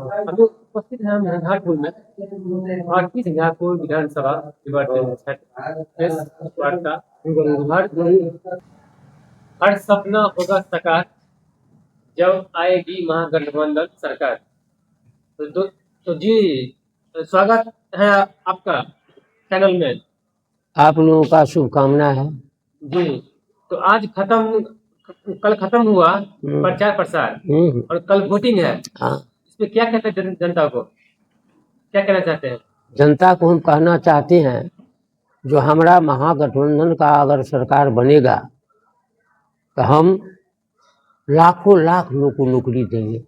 अभी उपस्थित हैं हम झंझारपुर में और की झंझारपुर विधानसभा निर्वाचन वार्ता हर सपना होगा साकार जब आएगी महागठबंधन सरकार। तो जी स्वागत है आपका चैनल में। आप लोगों का शुभकामना है जी। तो आज कल खत्म हुआ प्रचार प्रसार और कल वोटिंग है। हाँ, इसमें क्या कहते हैं जनता को, क्या कहना चाहते हैं? जनता को हम कहना चाहते हैं जो हमारा महागठबंधन का अगर सरकार बनेगा तो हम लाखों लाख लोगों को नौकरी देंगे।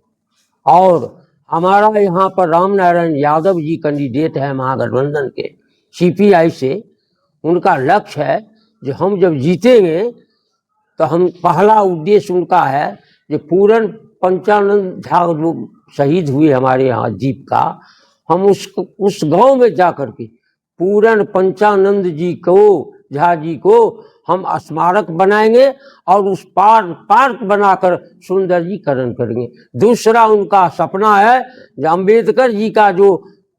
और हमारा यहाँ पर राम नारायण यादव जी कैंडिडेट है महागठबंधन के सीपीआई से। उनका लक्ष्य है जो हम जब जीतेंगे तो हम पहला उद्देश्य उनका है जो पूरन पंचानंद झा लोग शहीद हुए हमारे यहाँ जीप का, हम उस गांव में जा कर के पूरन पंचानंद जी को झा जी को हम स्मारक बनाएंगे और उस पार्क बनाकर सौंदर्यीकरण करेंगे। दूसरा उनका सपना है जो अम्बेडकर जी का जो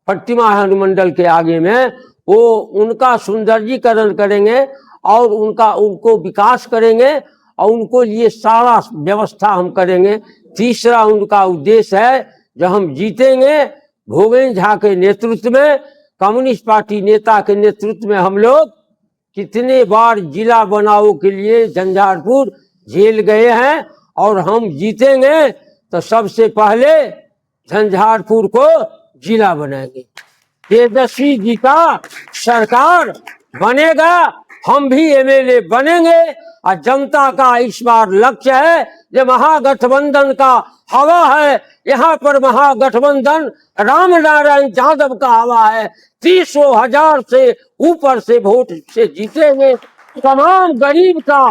प्रतिमा है अनुमंडल के आगे में, वो उनका सौंदर्यीकरण करेंगे और उनको विकास करेंगे और उनको लिए सारा व्यवस्था हम करेंगे। तीसरा उनका उद्देश्य है जो हम जीतेंगे भोगेन झा के नेतृत्व में, कम्युनिस्ट पार्टी नेता के नेतृत्व में हम लोग कितने बार जिला बनाओ के लिए झंझारपुर जेल गए हैं और हम जीतेंगे तो सबसे पहले झंझारपुर को जिला बनाएंगे। तेजस्वी जी का सरकार बनेगा, हम भी एमएलए बनेंगे और जनता का इस बार लक्ष्य है जो महागठबंधन का हवा है। यहाँ पर महागठबंधन राम नारायण यादव का हवा है। 30,000 से ऊपर से वोट से जीतेंगे। तमाम गरीब का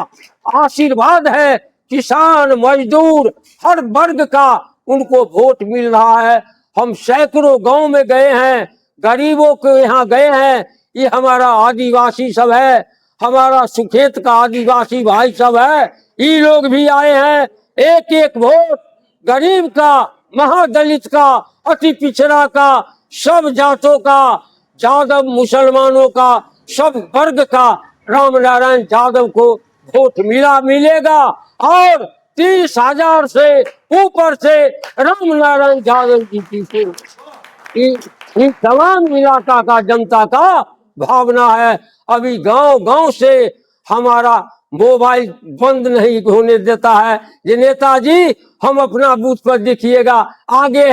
आशीर्वाद है, किसान मजदूर हर वर्ग का उनको वोट मिल रहा है। हम सैकड़ों गांव में गए हैं, गरीबों के यहाँ गए हैं। ये हमारा आदिवासी सब है, हमारा सुखेत का आदिवासी भाई सब है, ये लोग भी आए हैं। एक एक वोट गरीब का, महादलित का, अति पिछड़ा का, सब जातों का, यादव मुसलमानों का, सब वर्ग का राम नारायण यादव को वोट मिलेगा और 30,000 से ऊपर से राम नारायण यादव जी की इस तमाम इलाका का जनता का भावना है। अभी गांव से हमारा मोबाइल बंद नहीं होने देता है ये नेताजी, हम अपना बूथ पर देखिएगा आगे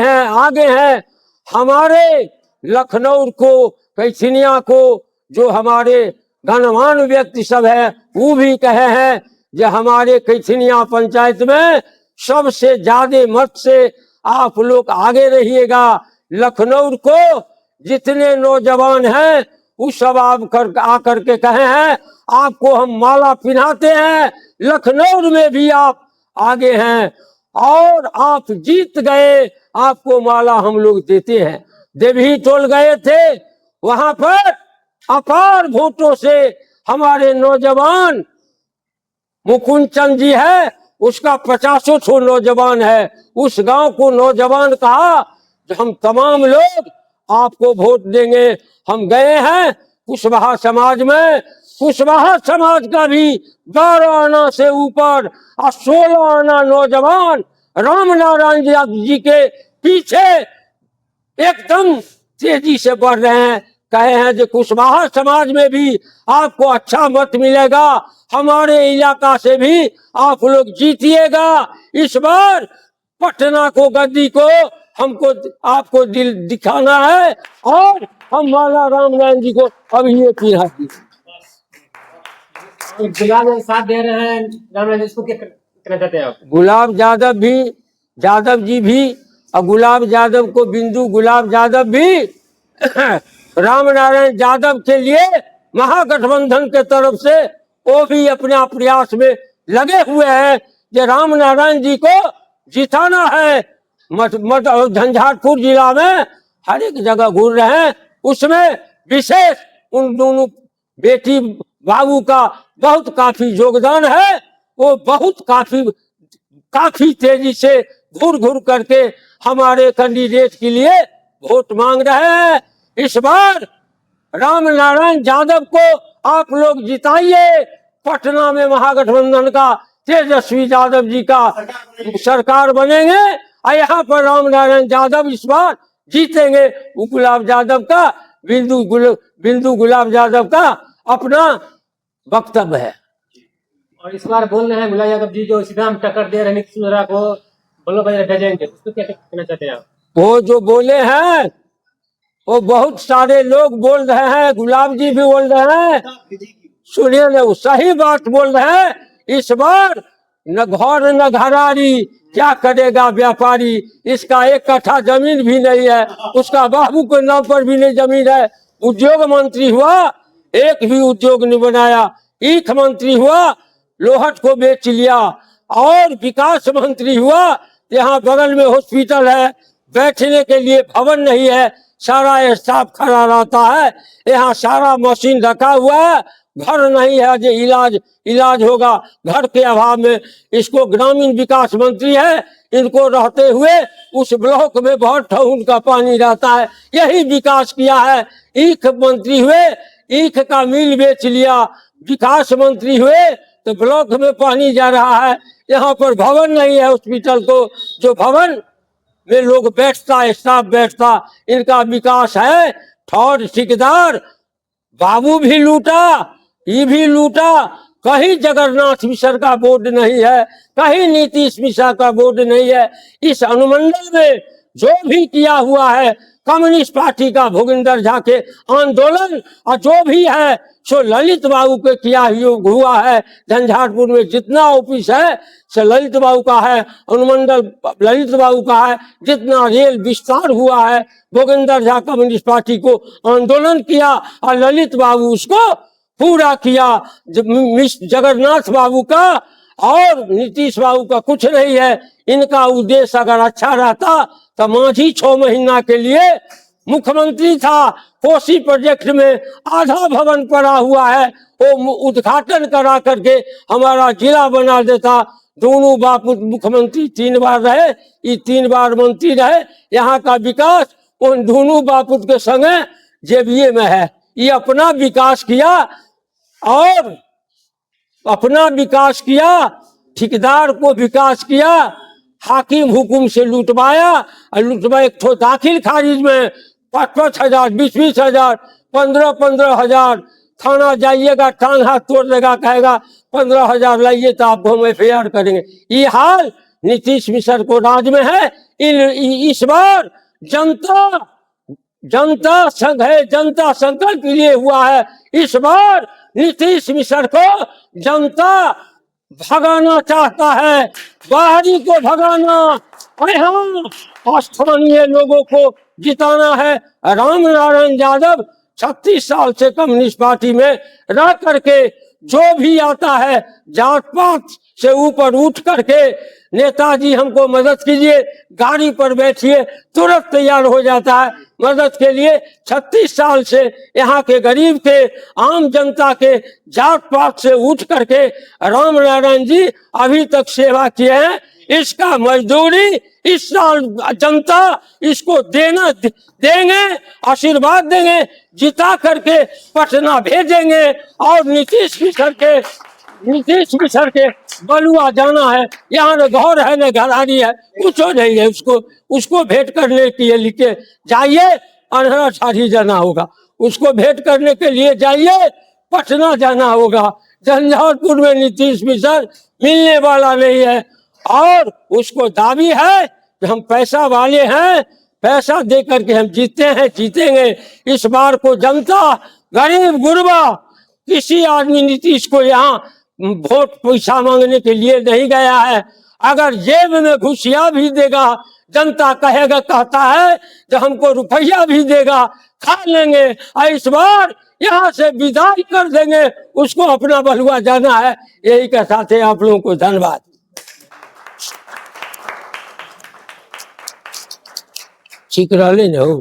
हैं। हमारे लखनऊ को, कैथनिया को, जो हमारे गणमान्य व्यक्ति सब है वो भी कहे हैं जो हमारे कैथनिया पंचायत में सबसे ज्यादा मत से आप लोग आगे रहिएगा। लखनऊ को जितने नौजवान हैं वो सब आकर के कहे हैं आपको हम माला पहनाते हैं, लखनऊ में भी आप आगे हैं और आप जीत गए, आपको माला हम लोग देते हैं। देवी टोल गए थे, वहां पर अपार वोटों से हमारे नौजवान मुकुंद चंद जी है, उसका 50 नौजवान है, उस गांव को नौजवान कहा हम तमाम लोग आपको वोट देंगे। हम गए हैं कुशवाहा समाज में, कुशवाहा समाज का भी 12 आना से ऊपर और 16 आना नौजवान राम नारायण जी के पीछे एकदम तेजी से बढ़ रहे हैं। कहे हैं जो कुशवाहा समाज में भी आपको अच्छा मत मिलेगा, हमारे इलाका से भी आप लोग जीतिएगा। इस बार पटना को गद्दी को हमको आपको दिल दिखाना है और हम माला राम नारायण जी को अभी ये पीना गुलाब साथ दे रहे हैं राम नारायण, इसको क्या कहना चाहते हैं आप? गुलाब यादव जी भी और गुलाब यादव को बिंदु गुलाब यादव भी राम नारायण यादव के लिए महागठबंधन के तरफ से वो भी अपने प्रयास में लगे हुए हैं कि राम नारायण जी को जिताना है। झंझारपुर जिला में हर एक जगह घूर रहे हैं, उसमें विशेष उन दोनों बेटी बाबू का बहुत काफी योगदान है। वो बहुत काफी तेजी से घूर करके हमारे कैंडिडेट के लिए वोट मांग रहे हैं। इस बार राम नारायण यादव को आप लोग जिताइए। पटना में महागठबंधन का तेजस्वी यादव जी का सरकार बनेंगे और यहाँ पर राम नारायण यादव इस बार जीतेंगे। गुलाब यादव का बिंदु गुलाब यादव का अपना वक्तव्य है। और इस बार बोल रहे हैं गुलाब यादव जी जो सीधा हम टक्कर दे रहे हैं नीतीश कुमार को बल्लो बजाय भेजेंगे, उसको क्या कहना चाहते हैं आप? वो जो बोले हैं वो बहुत सारे लोग बोल रहे हैं, गुलाब जी भी बोल रहे हैं, सुनिए ना, सही बात बोल रहे हैं। इस बार न घर न घरारी, क्या करेगा व्यापारी। इसका 1 कट्ठा जमीन भी नहीं है, उसका बाबू के नाम पर भी नहीं जमीन है। उद्योग मंत्री हुआ, एक भी उद्योग नहीं बनाया। ईख मंत्री हुआ, लोहट को बेच लिया। और विकास मंत्री हुआ, यहाँ बगल में हॉस्पिटल है, बैठने के लिए भवन नहीं है, सारा स्टाफ खड़ा रहता है। यहाँ सारा मशीन रखा हुआ है, घर नहीं है जो इलाज होगा। घर के अभाव में इसको ग्रामीण विकास मंत्री है, इनको रहते हुए उस ब्लॉक में बहुत ठहून का पानी रहता है, यही विकास किया है। ईख मंत्री हुए, ईख का मिल बेच लिया। विकास मंत्री हुए तो ब्लॉक में पानी जा रहा है। यहाँ पर भवन नहीं है हॉस्पिटल को, जो भवन में लोग बैठता, स्टाफ बैठता। इनका विकास है। ठौर ठेकेदार बाबू भी लूटा, ये भी लूटा। कहीं जगन्नाथ मिश्र का बोर्ड नहीं है, कहीं नीतीश मिश्रा का बोर्ड नहीं है। इस अनुमंडल में जो भी किया हुआ है कम्युनिस्ट पार्टी का भूपेंद्र झा के आंदोलन, और जो भी है सो ललित बाबू के किया हुआ है। झंझारपुर में जितना ऑफिस है सो ललित बाबू का है, अनुमंडल ललित बाबू का है। जितना रेल विस्तार हुआ है भूपेंद्र झा कम्युनिस्ट पार्टी को आंदोलन किया और ललित बाबू उसको पूरा किया। जगन्नाथ बाबू का और नीतीश बाबू का कुछ नहीं है। इनका उद्देश्य अगर अच्छा रहता तो मांझी 6 महीना के लिए मुख्यमंत्री था। कोसी प्रोजेक्ट में आधा भवन पड़ा हुआ है, वो उद्घाटन करा करके हमारा जिला बना देता। दोनों बाप मुख्यमंत्री 3 बार रहे, ये 3 बार मंत्री रहे। यहाँ का विकास उन दोनों बापूत के संगे जेबीए में है। ये अपना विकास किया और अपना विकास किया, ठेकेदार को विकास किया, हाकिम हुकुम से लुटवाया। और लुटवा एक तो दाखिल खारिज में 5-5 हजार, 20-20 हजार, 15-15 हजार। थाना जाइएगा टांग हाथ तोड़ देगा, कहेगा 15 हजार लाइए तो आपको हम FIR करेंगे। ये हाल नीतीश मिश्र को राज में है। इस बार जनता संघ है, जनता संकल्प के लिए हुआ है। इस बार नीतीश मिश्र को जनता भगाना चाहता है, बाहरी को भगाना और यहाँ स्थानीय लोगों को जिताना है। राम नारायण यादव 36 साल से कम्युनिस्ट पार्टी में रह करके जो भी आता है जात पात से ऊपर उठ करके, नेताजी हमको मदद कीजिए, गाड़ी पर बैठिए, तुरंत तैयार हो जाता है मदद के लिए। 36 साल से यहाँ के गरीब के, आम जनता के, जात पात से उठ करके राम नारायण जी अभी तक सेवा किए हैं। इसका मजदूरी इस साल जनता इसको देंगे, आशीर्वाद देंगे, जिता करके पटना भेजेंगे। और नीतीश मिश्र के बलुआ जाना है। यहाँ न घर है न घरानी है, कुछ नहीं है। उसको भेंट करने के लिए लिखे जाइए, अनहरा छाड़ी जाना होगा। उसको भेंट करने के लिए जाइए, पटना जाना होगा। झंझारपुर में नीतीश मिश्र मिलने वाला नहीं है। और उसको दावी है कि हम पैसा वाले हैं, पैसा दे करके हम जीतेंगे। इस बार को जनता गरीब गुरबा किसी आदमी नीतीश को यहाँ वोट पैसा मांगने के लिए नहीं गया है। अगर जेब में घुसिया भी देगा, जनता कहता है जो हमको रुपया भी देगा, खा लेंगे और इस बार यहाँ से विदाई कर देंगे। उसको अपना बलुआ जाना है। यही के साथ आप लोगों को धन्यवाद। ठीक रहे न हो।